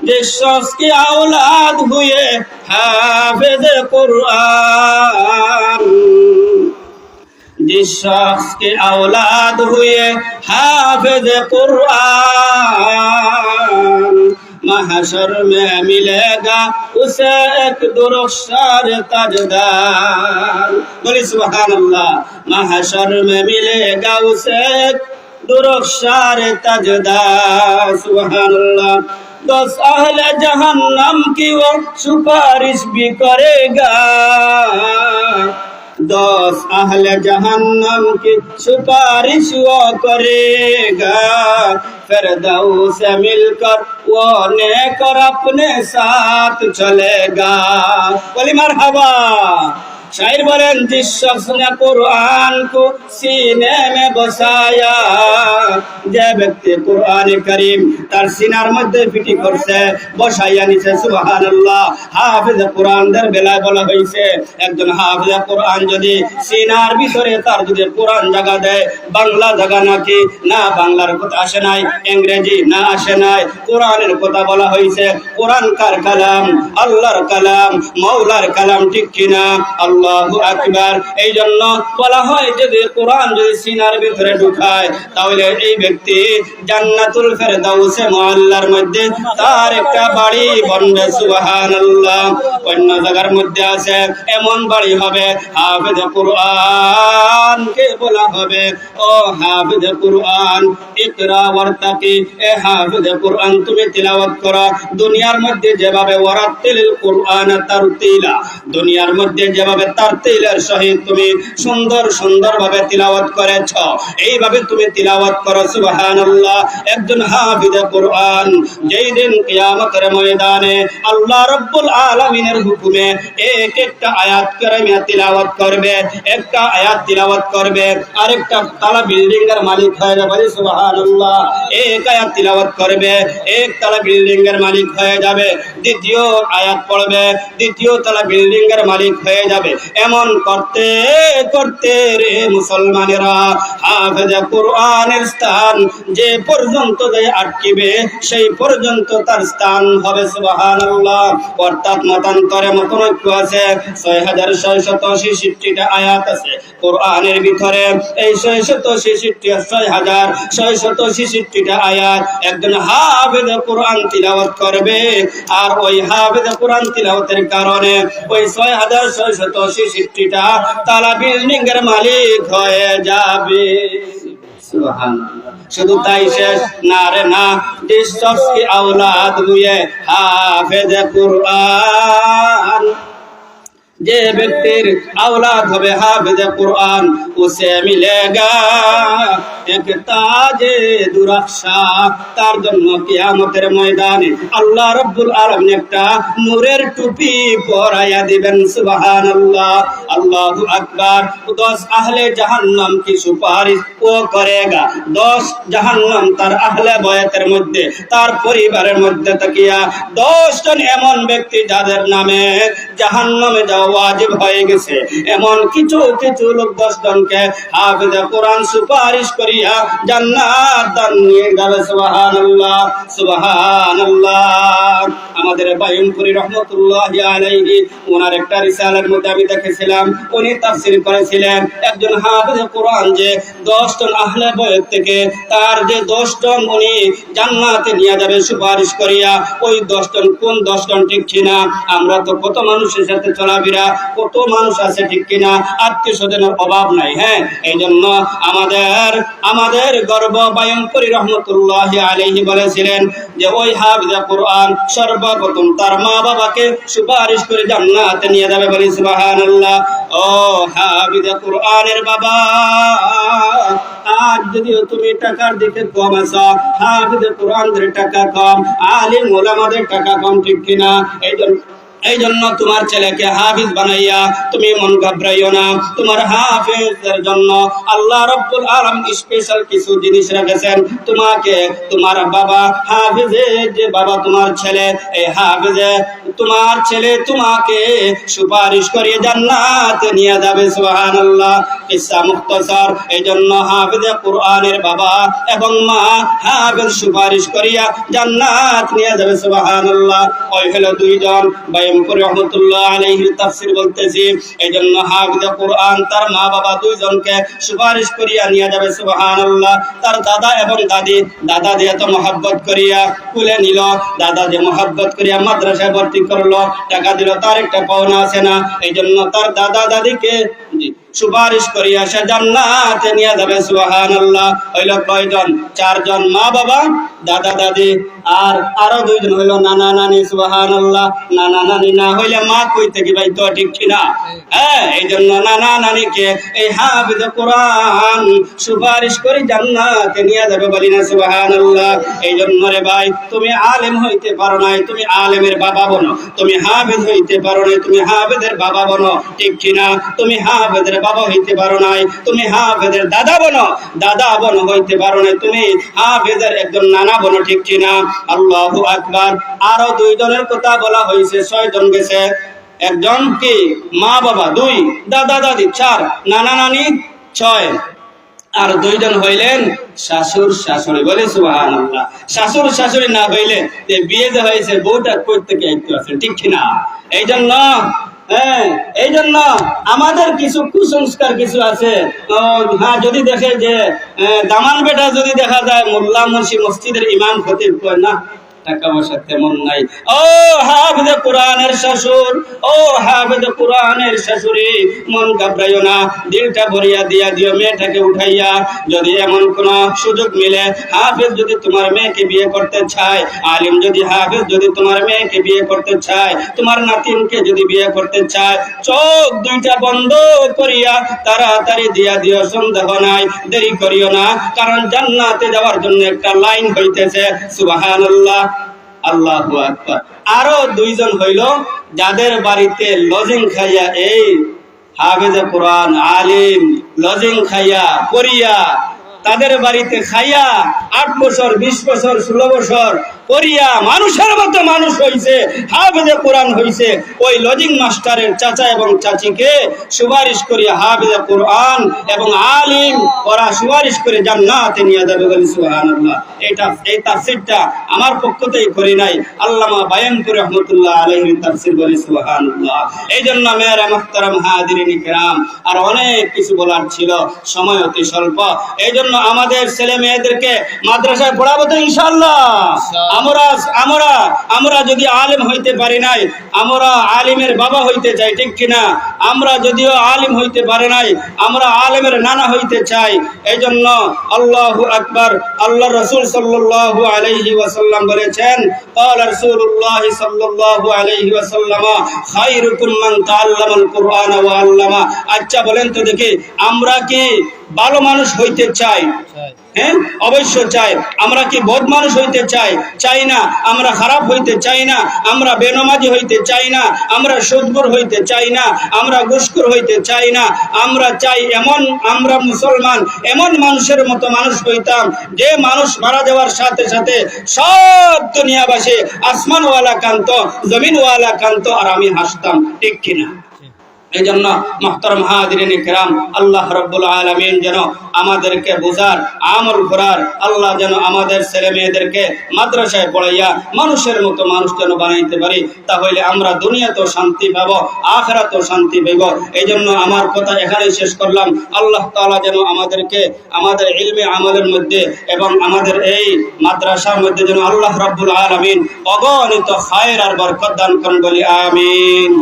जिस शख्स की औलाद हुए हाफिज कुरान, जिस शख्स की औलाद हुए हाफिज कुरान, महशर में मिलेगा उसे एक दुरुख्शार ताजदार। बोले सुभान अल्लाह। महशर में मिलेगा उसे एक दुरुख्शार ताजदार। सुभान अल्लाह। 10 अहले जहन्नम की वो सुपारिश भी करेगा, 10 अहले जहन्नम की सुपारिश वो करेगा, फिरदौस से मिलकर वो नेकर अपने साथ चलेगा। बोली मरहबा। शायर बोलें, जिस शख्स ने कुरान को सीने में बसाया, যে ব্যক্তি কুরআনে কারীম তার সিনার মধ্যে ফিটি করছে, বসাইয়া নিছে। সুবহানাল্লাহ। হাফেজ কুরআনদের বেলায় বলা হয়েছে, একজন হাফেজ কুরআন যদি সিনার ভিতরে তার যদি কুরআন জায়গা দেয়, বাংলা জায়গা নাকি না, বাংলার কথা আসে নাই, ইংরেজি না আসে নাই, কোরআনের কথা বলা হয়েছে। কোরআন কার কালাম? আল্লাহর কালাম, মাওলার কালাম, ঠিক কিনা? আল্লাহু আকবার। এই জন্য বলা হয় যদি কোরআন যদি সিনার ভিতরে ঢুকায়, তাহলে এই ব্যক্তি জান্নাতুল ফেরদাউসে মুআল্লার মধ্যে তার একটা বাড়ি বনবে। সুবহানাল্লাহ। অন্য জায়গার মধ্যে আছে এমন বাড়ি হবে, হাফেজ কোরআন কে বলা হবে, ও হাফেজ কোরআন ইকরা ওয়ারতাকি, এ হাফেজ কোরআন তুমি তিলাওয়াত করো। দুনিয়ার মধ্যে যেভাবে ওয়ারাতিলিল কোরআন তারতিলা, দুনিয়ার মধ্যে যেভাবে তারতিলের সহিত তুমি সুন্দর সুন্দর ভাবে তিলাওয়াত করেছ, এইভাবে তুমি তিলাওয়াত করো। সুবহানাল্লাহ। একজন হাফেজ কোরআন যেই দিন কিয়ামতের ময়দানে আল্লাহ রাব্বুল আলামিনের হুকুমে এক একটা আয়াত কারিমা তিলাওয়াত করবে, একটা আয়াত তিলাওয়াত করবে, আরেকটা তালা বিল্ডিং এর মালিক হয়ে যাবে। সুবহানাল্লাহ। সুবহানাল্লাহ। এক আয়াত তিলাওয়াত করবে, একতলা বিল্ডিং এর মালিক হয়ে যাবে। দ্বিতীয় আয়াত পড়বে, দ্বিতীয় তলা বিল্ডিং এর মালিক হয়ে যাবে। এমন করতে করতে রে মুসলমানেরা, হাফেজে কোরআনের স্থান যে পর্যন্ত যে আটকিবে সেই পর্যন্ত তার স্থান হবে। সুবহানাল্লাহ। অর্থাৎ মতান্তরে মতনৈক্য আছে। 6666টা আয়াত আছে কোরআনের ভিতরে। এই 6666টা আয়াত একজন হাফেজে কোরআন তিলাওয়াত করবে, আর ওই হাফেজে কোরআন তিলাওয়াতের কারণে ওই 6666টা তালা বিল্ডিং এর মালিক হয়ে যাবে। সুবহানাল্লাহ। শুধু তাই শেষ না রে না, जिस की औलाद हुए हाफिज कुरान, যে ব্যক্তির আওলাদ হবে হাফেজে কোরআন, উসে মিলেগা এক তাজে দুরাখশা। তার জন্য কিয়ামতের ময়দানে আল্লাহ রাব্বুল আলামিন একটা নূরের টুপি পরাইয়া দিবেন। সুবহানাল্লাহ, আল্লাহু আকবার। 10 আহলে জাহান্নাম কি সুপারিশ ও করেগা। 10 জাহান্নাম তার আহলে বয়াতের মধ্যে, তার পরিবারের মধ্যে তাকিয়া 10 জন এমন ব্যক্তি যাদের নামে জাহান্নামে যাওয়া ওয়াজিব হয়ে গেছে, এমন কিছু কিছু লোক 10 জনকে হাফেজে কোরআন সুপারিশ করিয়া জান্নাত দান নিয়ে যাবে। সুবহানাল্লাহ, সুবহানাল্লাহ। আমাদের বায়ুমপুরি রহমাতুল্লাহি আলাইহি ওনার একটা রিসালার মধ্যে আমি দেখেছিলাম, উনি তাফসীর করেছিলেন একজন হাফেজে কোরআন যে 10 জন আহলে বয়ত থেকে তার যে 10 জন উনি জান্নাতে নিয়ে যাবে সুপারিশ করিয়া। ওই 10 জন কোন 10 জন ঠিক কিনা? আমরা তো কত মানুষের সাথে চলাফেরা, কত মানুষ আছে ঠিক কিনা, আত্মীয় স্বজনের অভাব নাই। হ্যাঁ, এই জন্য আমাদের গর্ব বায়ুমপুরি রহমতুল্লাহি আলাইহি বলেছিলেন যে ওই হাফেজে কোরআন সর্বপ্রথম তার মা বাবাকে সুপারিশ করে জান্নাতে নিয়ে যাবে। বলি সুবহানাল্লাহ। ও হাফেজে কোরআনের বাবা, আজ যদিও তুমি টাকার দিকে কম আছো, হাফেজে কোরআনদের টাকা কম, আলিম ওলামাদের টাকা কম, ঠিক কিনা? এই জন্য তোমার ছেলেকে হাফিজ বানাইয়া তুমি মন ঘাবড়াইও না। তোমার হাফেজের জন্য আল্লাহ রাব্বুল আলামিন স্পেশাল কিছু জিনিস রেখেছেন। তোমাকে তোমার বাবা হাফেজে, যে বাবা তোমার ছেলে, এই হাফেজে তোমার ছেলে তোমাকে সুপারিশ করিয়ে জান্নাতে নিয়ে যাবে। সুবহানাল্লাহ। কিসসা মুখতাসার। এই জন্য হাফেজে কোরআনের বাবা এবং মা হাফেজ সুপারিশ করিয়া জান্নাত নিয়ে যাবে। সুবহানাল্লাহ। ওই হলো 2 জন। বায়ুমপুরি রহমাতুল্লাহ আলাইহির তাফসীর বলতেছি, এই জন্য হাফেজে কোরআন তার মা বাবা 2 জনকে সুপারিশ করিয়া নিয়ে যাবে। সুবহানাল্লাহ। তার দাদা এবং দাদি, দাদা দিয়ে তো মহব্বত করিয়া কুলে নিল, দাদা যে মহব্বত করিয়া মাদ্রাসায় ভর্তি করলো, টাকা দিল, তার একটা পাওনা আছে না? এই জন্য তার দাদা দাদিকে সুপারিশ করিয়া সে জান্নাতে নিয়ে যাবে। সুবহানাল্লাহ। হইল কয়জন? 4 জন মা বাবা, দাদা দাদি, আর আরো 2 জন হইল নানা নানি। সুবহানাল্লাহ। নানা নানি না হইলে মা কই থেকে ভাই, তো ঠিক কিনা? হ্যাঁ, এই জন্য নানা নানিকে এই হাফেজে কোরআন সুপারিশ করে জান্নাতে নিয়ে যাবে। বলি না সুবহানাল্লাহ। এই জন্য রে ভাই, তুমি আলেম হইতে পারো নাই, তুমি আলেমের বাবা বনো। তুমি হাফেজ হইতে পারো নাই, তুমি হাফেজের বাবা বনো, ঠিক কিনা? তুমি হাফেজের বাবা হইতে পারো নাই, তুমি হাফেজের দাদা বনো, দাদা বনো হইতে পারো নাই, তুমি হাফেজের একজন নানা বনো, ঠিক কিনা? আল্লাহু আকবার। আরো 2 জনের কথা বলা হয়েছে, 6 জন গেছে। একজন কি মা বাবা, 2 দাদা দাদি, 4 নানা নানি, 6 আর 2 জন হইলেন শাশুড় শাশুড়ি। বলে সুবহানাল্লাহ। শাশুড় শাশুড়ি না হইলে বিয়ে যে হয়েছে বউটা কই থেকে আইতে আছে, ঠিক কিনা? এই জন্য এই জন্য আমাদের কিছু কুসংস্কার কিছু আছে। হ্যাঁ, যদি দেখে যে দামান বেটা যদি দেখা যায় মোল্লা মুন্সি মসজিদের ইমাম খতিব, কয় না টাকা পয়সা তেমন নাই। ও হাফেজে কোরআনের শাশুড়, ও হাফেজে কোরআনের শাশুড়ি, মন ঘাবড়াইও না, দিলটা ভরিয়া দিয়া দিও মেয়েটাকে উঠাইয়া। যদি এমন কোন সুযোগ মিলে, হাফেজ যদি তোমার মেয়েকে বিয়ে করতে চায়, আলিম যদি হাফেজ যদি তোমার মেয়েকে বিয়ে করতে চায়, তোমার নাতিনকে যদি বিয়ে করতে চায়, চোখ 2টা বন্ধ করিয়া তাড়াতাড়ি দিয়া দিও, সন্দেহ নাই, দেরি করিও না, কারণ জান্নাতে যাওয়ার জন্য একটা লাইন হইতেছে। সুবহানাল্লাহ, আল্লাহু আকবার। আরো 2 জন হইল যাদের বাড়িতে লজিং খাইয়া এই হাফেজে কোরআন আলিম লজিং খাইয়া পড়িয়া তাদের বাড়িতে খাইয়া 8 বছর 20 বছর 16 বছর করিয়া মানুষের মতো মানুষ হইছে, হাফেজে কোরআন হইছে, ওই লজিং মাস্টারের চাচা এবং চাচিকে সুপারিশ করিয়া হাফেজে কোরআন এবং আলিম ওরা সুপারিশ করে জান্নাতে নিয়ে যাবে, বলি সুবহানাল্লাহ। এই তাফসীরটা আমার পক্ষ থেকে করি নাই, আল্লামা বায়ানপুর রহমাতুল্লাহ আলাইহির তাফসীর, বলি সুবহানাল্লাহ। এই জন্য মেরা মুহতারাম হাজিরিন কিরাম, আর অনেক কিছু বলার ছিল, সময় অতি স্বল্প। এই জন্য আমাদের ছেলে মেয়েদেরকে মাদ্রাসায় পড়াবো তো ইনশাআল্লাহ। আমরা যদি আলেম হইতে পারি নাই, আমরা আলিমের বাবা হইতে চাই, ঠিক কিনা? আমরা যদিও আলিম হইতে পারি নাই, আমরা আলেমের নানা হইতে চাই। এই জন্য আল্লাহু আকবার, আল্লাহ রাসূল সাল্লাল্লাহু আলাইহি ওয়াসাল্লাম বলেছেন, ক্বালা রাসূলুল্লাহ সাল্লাল্লাহু আলাইহি ওয়াসাল্লাম খায়রুকুম মান তাআল্লামাল কুরআন ওয়া আল্লামা। আচ্ছা বলেন তো দেখি, আমরা কি ভালো মানুষ হইতে চাই? হ্যাঁ, অবশ্য চাই। আমরা কি বদ মানুষ হইতে চাই? চাই না। আমরা খারাপ হইতে চাই না, আমরা বেনমাজি হইতে চাই না, আমরা সুদখোর হইতে চাই না, আমরা ঘুষখোর হইতে চাই না। আমরা চাই আমরা মুসলমান এমন মানুষের মতো মানুষ হইতাম, যে মানুষ মারা যাওয়ার সাথে সাথে সব দুনিয়াবাসী আসমানওয়ালা কান্ত, জমিনওয়ালা কান্ত, আর আমি হাসতাম, ঠিক কিনা? এই জন্য মুহতারাম হাজিরিন কিরাম, আল্লাহ রাব্বুল আলামিন যেন আমাদেরকে বুঝার, আমল করার, আল্লাহ যেন আমাদের ছেলে মেয়েদেরকে মাদ্রাসায় পড়াইয়া মানুষের মতো মানুষ যেন বানাইতে পারি, তাহলে আমরা দুনিয়াতেও শান্তি পাবো, আখিরাতেও শান্তি পাবো। এই জন্য আমার কথা এখানেই শেষ করলাম। আল্লাহ তাআলা যেন আমাদেরকে আমাদের ইলমে আমলের মধ্যে এবং আমাদের এই মাদ্রাসার মধ্যে যেন আল্লাহ রাব্বুল আলামিন অগণিত খায়ের আর বরকত দান করেন, বলি আমিন।